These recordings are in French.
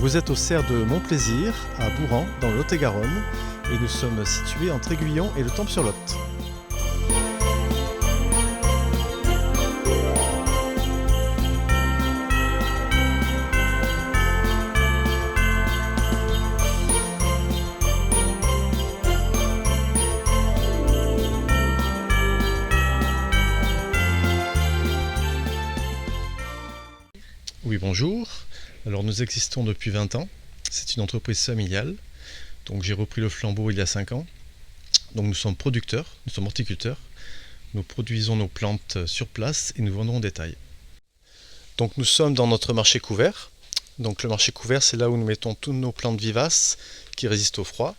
Donc vous êtes au cerf de Montplaisir, à Bourran, dans le Lot-et-Garonne, et nous sommes situés entre Aiguillon et le Temple-sur-Lot. Oui, bonjour. Alors nous existons depuis 20 ans. C'est une entreprise familiale. Donc j'ai repris le flambeau il y a 5 ans. Donc nous sommes producteurs, nous sommes horticulteurs. Nous produisons nos plantes sur place et nous vendons en détail. Donc nous sommes dans notre marché couvert. Donc le marché couvert, c'est là où nous mettons toutes nos plantes vivaces qui résistent au froid.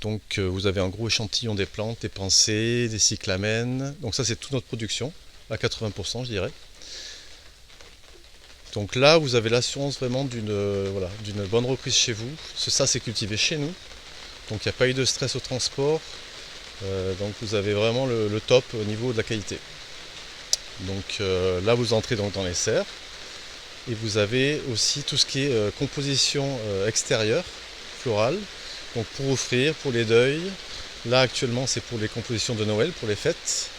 Donc vous avez un gros échantillon des plantes, des pensées, des cyclamènes. Donc ça c'est toute notre production, à 80% je dirais. Donc là, vous avez l'assurance vraiment d'une bonne reprise chez vous. Ça, c'est cultivé chez nous. Donc il n'y a pas eu de stress au transport. Donc vous avez vraiment le top au niveau de la qualité. Donc là, vous entrez donc dans les serres. Et vous avez aussi tout ce qui est composition extérieure, florale. Donc pour offrir, pour les deuils. Là, actuellement, c'est pour les compositions de Noël, pour les fêtes.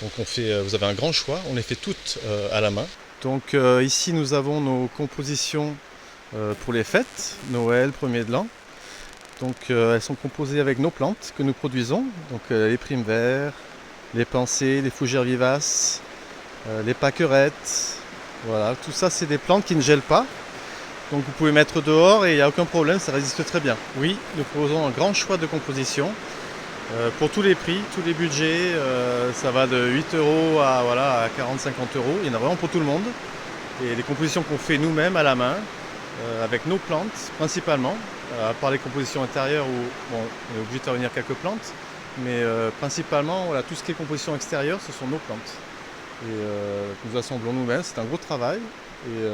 Donc vous avez un grand choix. On les fait toutes à la main. Donc ici nous avons nos compositions pour les fêtes, Noël, 1er de l'an. Donc elles sont composées avec nos plantes que nous produisons, donc les primes-verts, les pensées, les fougères vivaces, les pâquerettes. Voilà, tout ça c'est des plantes qui ne gèlent pas. Donc vous pouvez mettre dehors et il n'y a aucun problème, ça résiste très bien. Oui, nous proposons un grand choix de compositions. Pour tous les prix, tous les budgets, ça va de 8 € à 40-50 €. Il y en a vraiment pour tout le monde. Et les compositions qu'on fait nous-mêmes à la main, avec nos plantes principalement, à part les compositions intérieures où on est obligé de faire venir quelques plantes, mais principalement voilà, tout ce qui est composition extérieure, ce sont nos plantes. Et nous assemblons nous-mêmes, c'est un gros travail. Et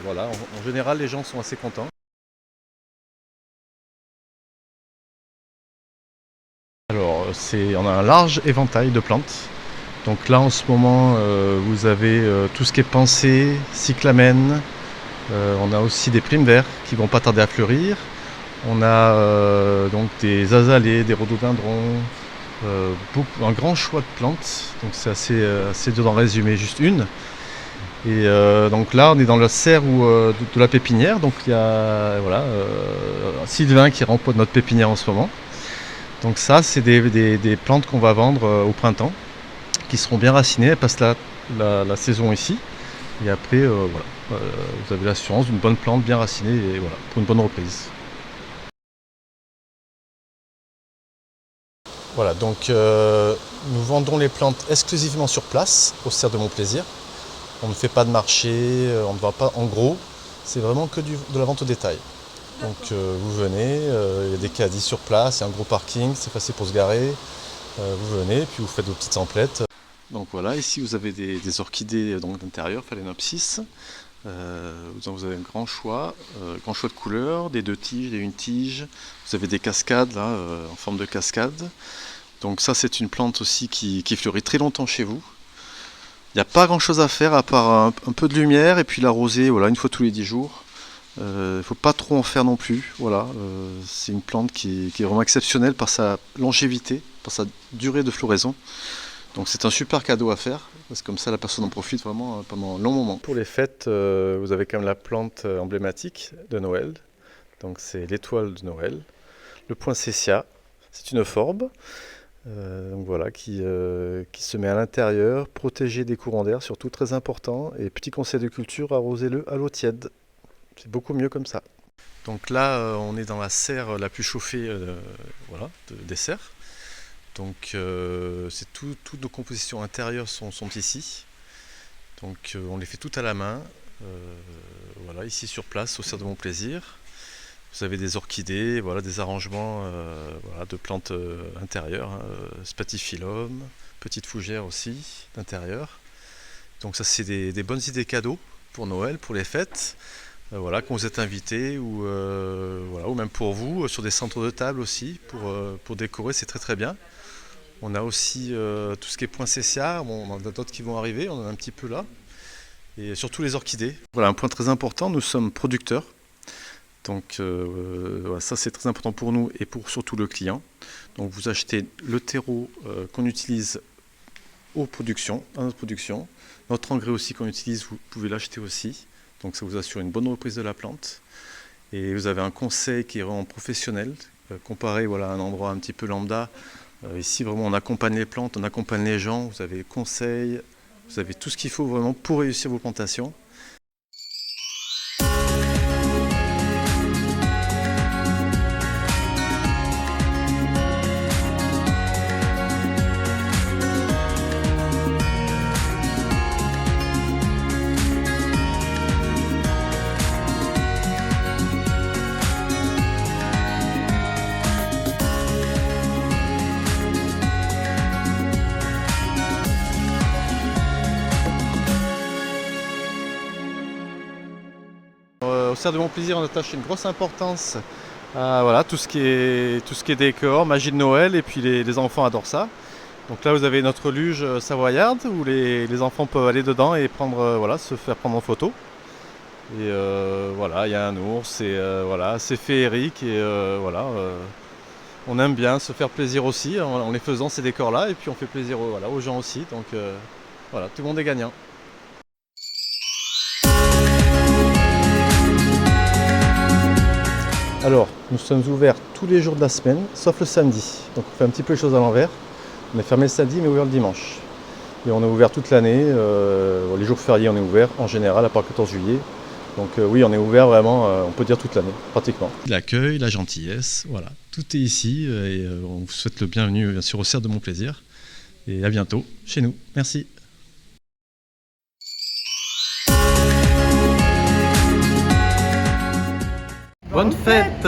voilà, en général les gens sont assez contents. Alors, on a un large éventail de plantes. Donc là, en ce moment, vous avez tout ce qui est pensée, cyclamène. On a aussi des primes-verts qui vont pas tarder à fleurir. On a donc des azalées, des rhododendrons, un grand choix de plantes. Donc c'est assez dur d'en résumer juste une. Et donc là, on est dans le serre de la pépinière. Donc il y a Sylvain qui rempote notre pépinière en ce moment. Donc ça, c'est des plantes qu'on va vendre au printemps, qui seront bien racinées, elles passent la saison ici. Et après, vous avez l'assurance d'une bonne plante bien racinée et voilà, pour une bonne reprise. Voilà, donc nous vendons les plantes exclusivement sur place, au cerf de Montplaisir. On ne fait pas de marché, on ne va pas en gros, c'est vraiment que de la vente au détail. Donc vous venez, il y a des caddies sur place, il y a un gros parking, c'est facile pour se garer. Vous venez, puis vous faites vos petites emplettes. Donc voilà, ici vous avez des orchidées d'intérieur, phalaenopsis. Vous avez un grand choix de couleurs, des 2 tiges, des 1 tige. Vous avez des cascades là, en forme de cascade. Donc ça c'est une plante aussi qui fleurit très longtemps chez vous. Il n'y a pas grand chose à faire à part un peu de lumière et puis l'arroser une fois tous les 10 jours. Il ne faut pas trop en faire non plus. Voilà, c'est une plante qui est vraiment exceptionnelle par sa longévité, par sa durée de floraison. Donc c'est un super cadeau à faire, parce que comme ça la personne en profite vraiment pendant un long moment. Pour les fêtes, vous avez quand même la plante emblématique de Noël. Donc c'est l'étoile de Noël. Le poinsettia, c'est une forbe. Donc voilà, qui se met à l'intérieur, protégé des courants d'air, surtout très important. Et petit conseil de culture, arrosez-le à l'eau tiède. C'est beaucoup mieux comme ça. Donc là, on est dans la serre la plus chauffée des serres. Donc toutes nos compositions intérieures sont ici. Donc on les fait toutes à la main. Voilà, ici sur place, au cerf de Montplaisir. Vous avez des orchidées, des arrangements de plantes intérieures, spathiphyllum, petites fougères aussi d'intérieur. Donc ça c'est des bonnes idées cadeaux pour Noël, pour les fêtes. Quand vous êtes invité ou même pour vous, sur des centres de table aussi, pour décorer, c'est très très bien. On a aussi tout ce qui est poinsettia, on en a d'autres qui vont arriver, on en a un petit peu là. Et surtout les orchidées. Voilà, un point très important, nous sommes producteurs. Donc voilà, ça c'est très important pour nous et pour surtout le client. Donc vous achetez le terreau qu'on utilise à notre production. Notre engrais aussi qu'on utilise, vous pouvez l'acheter aussi. Donc ça vous assure une bonne reprise de la plante. Et vous avez un conseil qui est vraiment professionnel, comparé voilà, à un endroit un petit peu lambda. Ici vraiment on accompagne les plantes, on accompagne les gens, vous avez conseils, vous avez tout ce qu'il faut vraiment pour réussir vos plantations. Au Cerf de Montplaisir, on attache une grosse importance à voilà, tout ce qui est décor, magie de Noël, et puis les enfants adorent ça. Donc là vous avez notre luge savoyarde où les enfants peuvent aller dedans et voilà, se faire prendre en photo. Et voilà, il y a un ours, et voilà, c'est féerique, et voilà, on aime bien se faire plaisir aussi en les faisant ces décors là, et puis on fait plaisir voilà, aux gens aussi, donc voilà, tout le monde est gagnant. Alors, nous sommes ouverts tous les jours de la semaine, sauf le samedi. Donc on fait un petit peu les choses à l'envers. On est fermé le samedi, mais ouvert le dimanche. Et on est ouvert toute l'année. Les jours fériés, on est ouvert en général, à part le 14 juillet. Donc oui, on est ouvert vraiment, on peut dire toute l'année, pratiquement. L'accueil, la gentillesse, voilà. Tout est ici, et on vous souhaite le bienvenu, bien sûr, au Cerf de Montplaisir. Et à bientôt chez nous. Merci. Bonne fête!